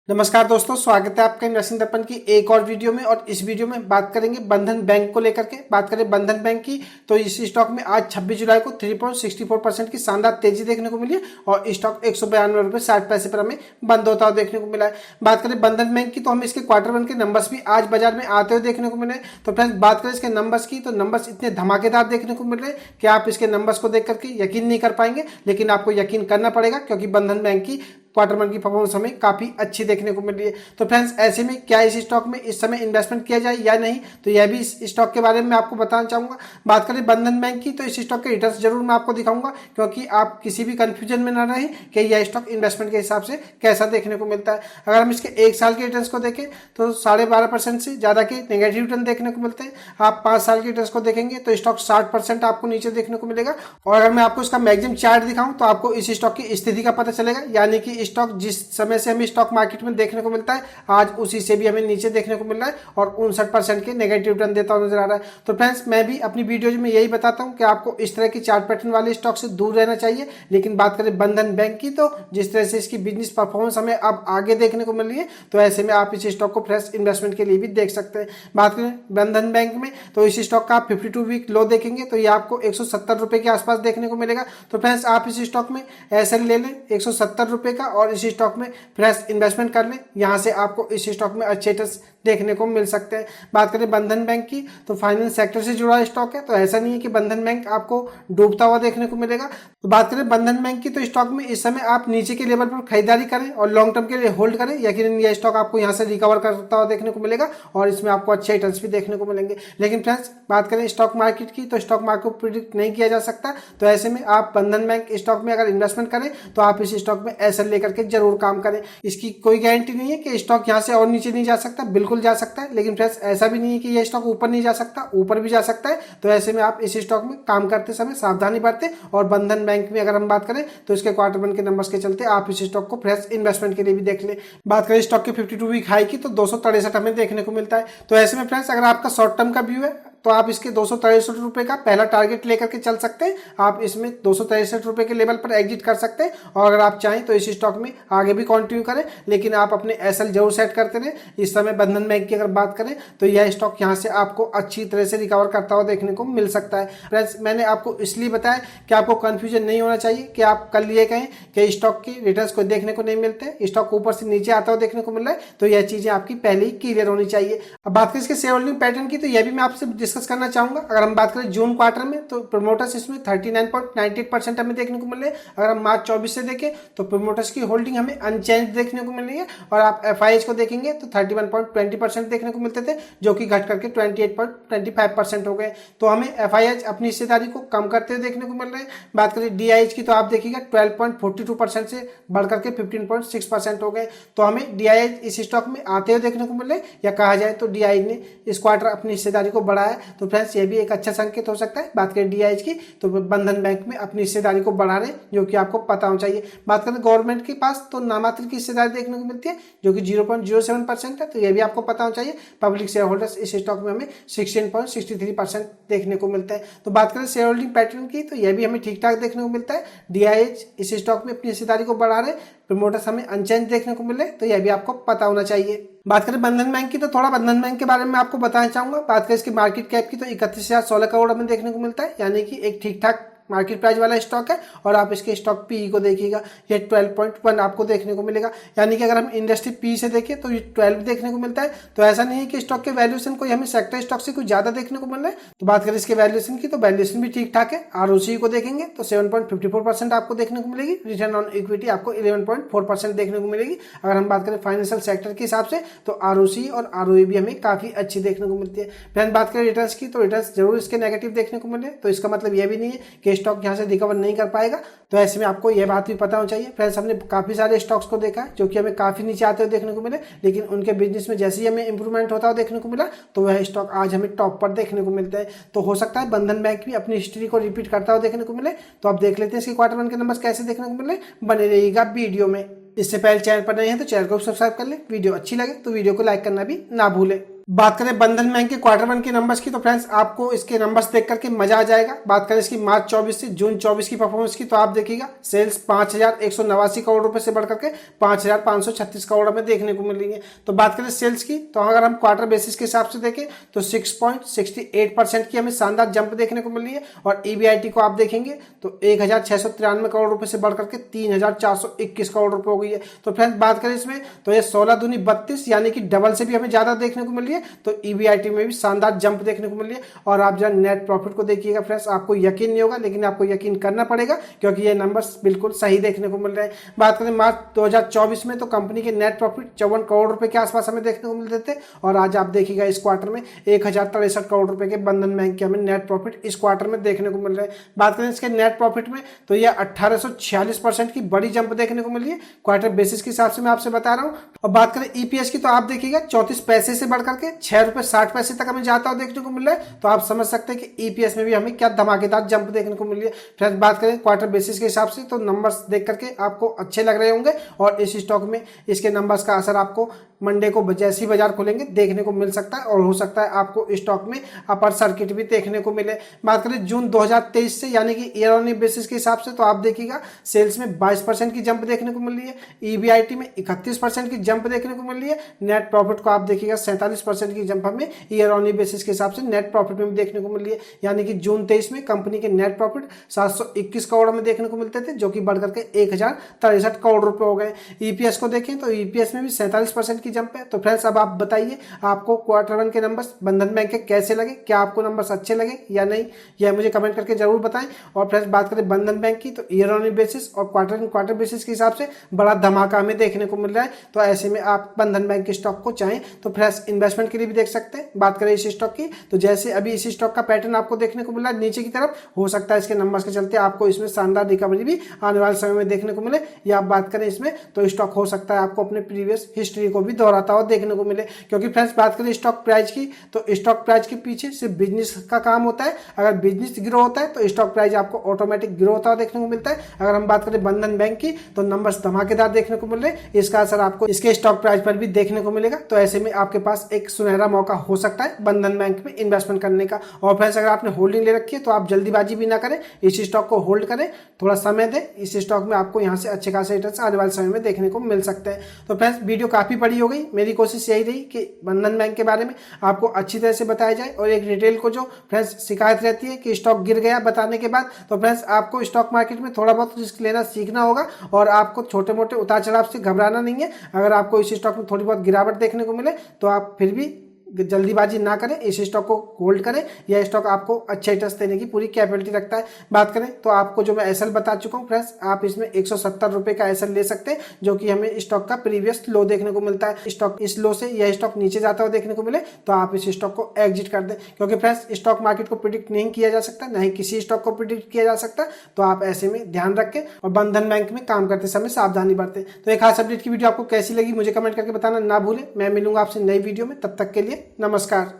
नमस्कार दोस्तों, स्वागत है आपका इन्वेस्टिंग दर्पण की एक और वीडियो में। और इस वीडियो में बात करेंगे बंधन बैंक को लेकर के। बात करें बंधन बैंक की तो इस स्टॉक में आज 26 जुलाई को 3.64% की शानदार तेजी देखने को मिली है और स्टॉक 192 रुपये 60 पैसे पर हमें बंद होता हुआ देखने को मिला है। बात करें बंधन बैंक की तो हम इसके क्वार्टर वन के नंबर्स भी आज बाजार में आते हुए देखने को मिले। तो फ्रेंड्स, बात करें इसके नंबर्स की तो नंबर्स इतने धमाकेदार देखने को मिल रहे हैं कि आप इसके नंबर्स को देख करके यकीन नहीं कर पाएंगे, लेकिन आपको यकीन करना पड़ेगा क्योंकि बंधन बैंक की क्वार्टर वन की परफॉर्मेंस हमें काफी अच्छी देखने को मिल रही है। तो फ्रेंड्स, ऐसे में क्या इस स्टॉक में इस समय इन्वेस्टमेंट किया जाए या नहीं, तो यह भी इस स्टॉक के बारे में आपको बताना चाहूंगा। बात करें बंधन बैंक की तो इस स्टॉक के रिटर्न्स जरूर मैं आपको दिखाऊंगा, क्योंकि आप किसी भी कंफ्यूजन में ना रहे कि यह स्टॉक इन्वेस्टमेंट के हिसाब से कैसा देखने को मिलता है। अगर हम इसके एक साल के रिटर्न्स को देखें तो 12.5% से ज्यादा के नेगेटिव रिटर्न देखने को मिलते हैं। आप 5 साल के रिटर्न्स को देखेंगे तो स्टॉक 60% आपको नीचे देखने को मिलेगा। और अगर मैं आपको इसका मैक्सिमम चार्ट दिखाऊं तो आपको इस स्टॉक की स्थिति का पता चलेगा, यानी कि स्टॉक जिस समय से हमें स्टॉक मार्केट में देखने को मिलता है आज उसी से भी हमें नीचे देखने को मिल रहा है और 59% के नेगेटिव रिटर्न देता हुआ नजर आ रहा है। तो फ्रेंड्स, मैं भी अपनी वीडियोज में यही बताता हूं कि आपको इस तरह की चार्ट पैटर्न वाले स्टॉक से दूर रहना चाहिए। लेकिन बात करें बंधन बैंक की तो जिस तरह से इसकी बिजनेस परफॉर्मेंस हमें अब आगे देखने को मिल रही है, तो ऐसे में आप इस स्टॉक को फ्रेश इन्वेस्टमेंट के लिए भी देख सकते हैं। बात करें बंधन बैंक में तो इस स्टॉक का आप 52 वीक लो देखेंगे तो ये आपको 170 रुपए के आसपास देखने को मिलेगा। तो फ्रेंड्स, आप इस स्टॉक में एसएल ले लें 170 रुपए का और इस स्टॉक में फ्रेश इन्वेस्टमेंट कर लें। यहां से आपको इस स्टॉक में अच्छे रिटर्न्स देखने को मिल सकते हैं। बात करें बंधन बैंक की तो फाइनेंस सेक्टर से जुड़ा स्टॉक है, तो ऐसा नहीं है कि बंधन बैंक आपको डूबता हुआ देखने को मिलेगा। तो बात करें बंधन बैंक की तो स्टॉक में इस समय आप नीचे के लेवल पर खरीदारी करें और लॉन्ग टर्म के लिए होल्ड करें, यकीनन यह स्टॉक आपको यहां से रिकवर करता हुआ देखने को मिलेगा और इसमें आपको अच्छे रिटर्न्स भी देखने को मिलेंगे। लेकिन फ्रेंड्स, बात करें स्टॉक मार्केट की तो स्टॉक मार्केट को प्रिडिक्ट नहीं किया जा सकता। तो ऐसे में आप बंधन बैंक स्टॉक में अगर इन्वेस्टमेंट करें तो आप इस स्टॉक में एसएल लेकर के जरूर काम करें। इसकी कोई गारंटी नहीं है कि स्टॉक यहां से और नीचे नहीं जा सकता, बिल्कुल जा सकता है। लेकिन फ्रेंड्स, ऐसा भी नहीं है कि यह स्टॉक ऊपर नहीं जा सकता, ऊपर भी जा सकता है। तो ऐसे में आप इस स्टॉक में काम करते समय सावधानी बरतें। और बंधन बैंक में अगर हम बात करें तो इसके क्वार्टर वन के नंबर्स के चलते आप इस स्टॉक को फ्रेश इन्वेस्टमेंट के लिए भी देख लें। बात करें स्टॉक के 52 वीक हाई की तो 263 हमें देखने को मिलता है। तो ऐसे में फ्रेंड्स, अगर आपका शॉर्ट टर्म का व्यू है तो आप इसके 263 रुपए का पहला टारगेट लेकर के चल सकते हैं। आप इसमें 263 रुपए के लेवल पर एग्जिट कर सकते हैं और अगर आप चाहें तो इस स्टॉक में आगे भी कंटिन्यू करें, लेकिन आप अपने एसएल जरूर सेट करते रहें। इस समय बंधन बैंक की अगर बात करें तो यह स्टॉक यहां से आपको अच्छी तरह से रिकवर करता हुआ देखने को मिल सकता है। फ्रेंड्स, मैंने आपको इसलिए बताया कि आपको कंफ्यूजन नहीं होना चाहिए कि आप कल ये कहें कि स्टॉक की रिटर्न्स को देखने को नहीं मिलते, स्टॉक ऊपर से नीचे आता हुआ देखने को मिल रहा है। तो यह चीजें आपकी पहले ही क्लियर होनी चाहिए। अब बात करें इसके शेयर होल्डिंग पैटर्न की तो यह भी मैं आपसे डिस्कस करना चाहूंगा। अगर हम बात करें जून क्वार्टर में तो प्रमोटर्स इसमें 39.98% हमें देखने को मिल रहे हैं। अगर हम मार्च 24 से देखें तो प्रमोटर्स की होल्डिंग हमें अनचेंज देखने को मिल रही है और आप एफआईएच को देखेंगे तो 31.20% देखने को मिलते थे, जो कि घट करके 28.25% हो गए। तो हमें एफआईएच अपनी हिस्सेदारी को कम करते हुए देखने को मिल रहे हैं। बात करें डीआईएच की तो आप देखिएगा 12.42% से बढ़कर के 15.6% हो गए। तो हमें डीआईएच इस स्टॉक में आते हुए देखने को मिल रहे हैं, या कहा जाए तो डीआईएच ने इस क्वार्टर अपनी हिस्सेदारी को बढ़ाया। तो फ्रेंड्स, ये भी एक अच्छा संकेत हो सकता है। बात करें डीआईएच की तो बंधन बैंक में अपनी हिस्सेदारी को बढ़ा रहे हैं, जो कि आपको पता होना चाहिए। बात करें गवर्नमेंट के पास तो नामात्र की हिस्सेदारी देखने को मिलती है, जो कि 0.07% है। तो ये भी आपको पता होना चाहिए। पब्लिक शेयर होल्डर्स इस स्टॉक में हमें 16.63% देखने को मिलता है। तो बात करें शेयर होल्डिंग पैटर्न की तो यह भी हमें ठीक ठाक देखने को मिलता है। डीआईएच इस स्टॉक में अपनी हिस्सेदारी को बढ़ा रहे, प्रमोटर्स हमें अनचेंज देखने को मिल रहे, तो यह भी आपको पता होना चाहिए। बात करें बंधन बैंक की तो थोड़ा बंधन बैंक के बारे में आपको बताना चाहूंगा। बात करें इसकी मार्केट कैप की तो 31,016 करोड़ हमें देखने को मिलता है, यानी कि एक ठीक ठाक मार्केट प्राइस वाला स्टॉक है। और आप इसके स्टॉक पीई को देखिएगा, ये 12.1 आपको देखने को मिलेगा, यानी कि अगर हम इंडस्ट्री पी से देखें तो ये 12 देखने को मिलता है। तो ऐसा नहीं है कि स्टॉक के वैल्यूएशन कोई हमें सेक्टर स्टॉक से कुछ ज्यादा देखने को मिल रहा है। तो बात करें इसके वैल्यूएशन की तो वैल्यूएशन भी ठीक ठाक है। आरओसी को देखेंगे तो 7.54% आपको देखने को मिलेगी, रिटर्न ऑन इक्विटी आपको 11.4% देखने को मिलेगी। अगर हम बात करें फाइनेंशियल सेक्टर के हिसाब से तो आरओसी और आरओई भी हमें काफी अच्छी देखने को मिलती है। फिर बात करें रिटर्न्स की तो रिटर्न्स जरूर इसके नेगेटिव देखने को मिले, तो इसका मतलब यह भी नहीं है कि स्टॉक यहाँ से रिकवर नहीं कर पाएगा। तो ऐसे में आपको यह बात भी पता होना चाहिए। फ्रेंड्स, हमने काफी सारे स्टॉक्स को देखा है जो कि हमें काफी नीचे आते हुए देखने को मिले, लेकिन उनके बिजनेस में जैसे ही हमें इंप्रूवमेंट होता हुआ देखने को मिला तो वह स्टॉक आज हमें टॉप पर देखने को मिलते हैं। तो हो सकता है बंधन बैंक भी अपनी हिस्ट्री को रिपीट करता हुआ देखने को मिले। तो आप देख लेते हैं इसके क्वार्टर वन के नंबर्स कैसे देखने को मिले। बने रहिएगा वीडियो में। इससे पहले चैनल पर नए हैं तो चैनल को सब्सक्राइब कर ले। वीडियो अच्छी लगे तो वीडियो को लाइक करना भी ना भूले। बात करें बंधन बैंक के क्वार्टर वन के नंबर्स की तो फ्रेंड्स आपको इसके नंबर्स देख करके मजा आ जाएगा। बात करें इसकी मार्च 24 से जून 24 की परफॉर्मेंस की तो आप देखिएगा सेल्स 5,189 करोड़ रुपए से बढ़कर के 5,536 करोड़ में देखने को मिल रही है। तो बात करें सेल्स की तो अगर हम क्वार्टर बेसिस के हिसाब से देखें तो 6.68% की हमें शानदार जंप देखने को मिल रही है और ईबीआईटी को आप देखेंगे तो 1,693 करोड़ रुपए से बढ़कर के 3,421 करोड़ रुपए हो गई है। तो फ्रेंड्स बात करें इसमें तो ये 16 दूनी 32 यानी कि डबल से भी हमें ज्यादा देखने को मिल रही है। तो ईबीआईटी में भी शानदार जंप देखने को मिल रही है। और आप जब नेट प्रॉफिट को देखिएगा फ्रेंड्स आपको यकीन नहीं होगा, लेकिन आपको यकीन करना पड़ेगा क्योंकि ये नंबर्स बिल्कुल सही देखने को मिल रहे हैं। बात करें मार्च 2024 में तो कंपनी के नेट प्रॉफिट 54 करोड़ रुपए के आसपास हमें देखने को मिलते थे और आज आप देखिएगा इस क्वार्टर में 1,063 करोड़ रुपए के बंधन बैंक के हमें नेट प्रॉफिट इस क्वार्टर में देखने को मिल रहे हैं। बात करें इसके नेट प्रॉफिट में तो यह 1846% की बड़ी जंप देखने को मिल रही है क्वार्टर बेसिस के हिसाब से मैं आपसे बता रहा हूँ। और बात करें ईपीएस की तो आप देखिएगा 34 पैसे से बढ़कर के 6 रुपए 60 पैसे तक हमें जाता हुआ देखने को मिल रहा है। तो आप समझ सकते हैं कि ईपीएस में भी हमें क्या धमाकेदार जंप देखने को मिल रही है। फ्रेंड्स बात करें क्वार्टर बेसिस के हिसाब से तो नंबर्स देख करके आपको अच्छे लग रहे होंगे और इस स्टॉक में इसके नंबर्स का असर आपको मंडे को जैसे ही बाजार खुलेंगे देखने को मिल सकता है और हो सकता है आपको स्टॉक में अपर सर्किट भी देखने को मिले। बात करें जून 2023 से यानी कि ईयर ऑन ईयर बेसिस के हिसाब से तो आप देखिएगा सेल्स में 22% की जंप देखने को मिल रही है, ईबीआईटी में 31% की जंप देखने को मिल रही है, नेट प्रॉफिट को आप देखिएगा 47% की जंप हमें ईयर ऑन ईयर बेसिस के हिसाब से नेट प्रॉफिट में भी देखने को मिल रही है। यानी कि जून 23 में कंपनी के नेट प्रॉफिट 721 करोड़ में देखने को मिलते थे जो कि बढ़कर के 1,063 करोड़ रुपए हो गए। ईपीएस को देखें तो ईपीएस में भी 47% की जंप है। तो फ्रेंड्स अब आप बताइए आपको क्वार्टर वन के नंबर्स बंधन बैंक के कैसे लगे, क्या आपको नंबर्स अच्छे लगे या नहीं, यह मुझे कमेंट करके जरूर बताएं। और फ्रेंड्स बात करें बंधन बैंक की तो ईयर ऑन ईयर बेसिस और क्वार्टर बेसिस के हिसाब से बड़ा धमाका हमें देखने को मिल रहा है। तो ऐसे में आप बंधन बैंक के स्टॉक को चाहें तो फ्रेंड्स इन्वेस्टमेंट के लिए भी देख सकते हैं। बात करें इस स्टॉक की तो जैसे अभी इस स्टॉक का पैटर्न आपको देखने को मिला है नीचे की तरफ, हो सकता है इसके नंबर्स के चलते आपको इसमें शानदार रिकवरी भी आने वाले समय में देखने को मिले। या आप बात करें इसमें तो स्टॉक हो सकता है आपको अपने प्रीवियस हिस्ट्री को भी दोहराता हुआ देखने को मिले। क्योंकि फ्रेंड्स बात करें स्टॉक प्राइस की तो स्टॉक प्राइस के पीछे सिर्फ बिजनेस का काम होता है। अगर बिजनेस ग्रो होता है तो स्टॉक प्राइस आपको ऑटोमेटिक ग्रो होता हुआ देखने को मिलता है। अगर हम बात करें बंधन बैंक की तो नंबर्स धमाकेदार देखने को मिल रहे हैं, इसका असर आपको इसके स्टॉक प्राइस पर भी देखने को मिलेगा। तो ऐसे में आपके पास एक सुनहरा मौका हो सकता है बंधन बैंक में इन्वेस्टमेंट करने का। और फ्रेंड्स अगर आपने होल्डिंग ले रखी है तो आप जल्दीबाजी भी ना करें, इस स्टॉक को होल्ड करें, थोड़ा समय दें। इस स्टॉक में आपको यहाँ से अच्छे खासे रिटर्न्स आने वाले समय में देखने को मिल सकते हैं। तो फ्रेंड्स वीडियो काफी बड़ी हो गई, मेरी कोशिश यही रही कि बंधन बैंक के बारे में आपको अच्छी तरह से बताया जाए। और एक रिटेल को जो फ्रेंड्स शिकायत रहती है कि स्टॉक गिर गया बताने के बाद, तो फ्रेंड्स आपको स्टॉक मार्केट में थोड़ा बहुत रिस्क लेना सीखना होगा और आपको छोटे मोटे उतार चढ़ाव से घबराना नहीं है। अगर आपको इस स्टॉक में थोड़ी बहुत गिरावट देखने को मिले तो आप फिर भी जल्दीबाजी ना करें, इस स्टॉक को होल्ड करें। यह स्टॉक आपको अच्छे रिटर्न्स देने की पूरी कैपेबिलिटी रखता है। बात करें तो आपको जो मैं एसएल बता चुका हूं फ्रेंड्स, आप इसमें 170 रुपए का एसएल ले सकते हैं जो कि हमें स्टॉक का प्रीवियस लो देखने को मिलता है। स्टॉक इस लो से यह स्टॉक नीचे जाता हुआ देखने को मिले तो आप इस स्टॉक को एग्जिट कर दें। क्योंकि फ्रेंड्स स्टॉक मार्केट को प्रिडिक्ट नहीं किया जा सकता, नहीं किसी स्टॉक को प्रिडिक्ट किया जा सकता। तो आप ऐसे में ध्यान रखें और बंधन बैंक में काम करते समय सावधानी बरतें। तो एक खास अपडेट की वीडियो आपको कैसी लगी मुझे कमेंट करके बताना ना भूलें। मैं मिलूंगा आपसे नई वीडियो में, तब तक के लिए नमस्कार।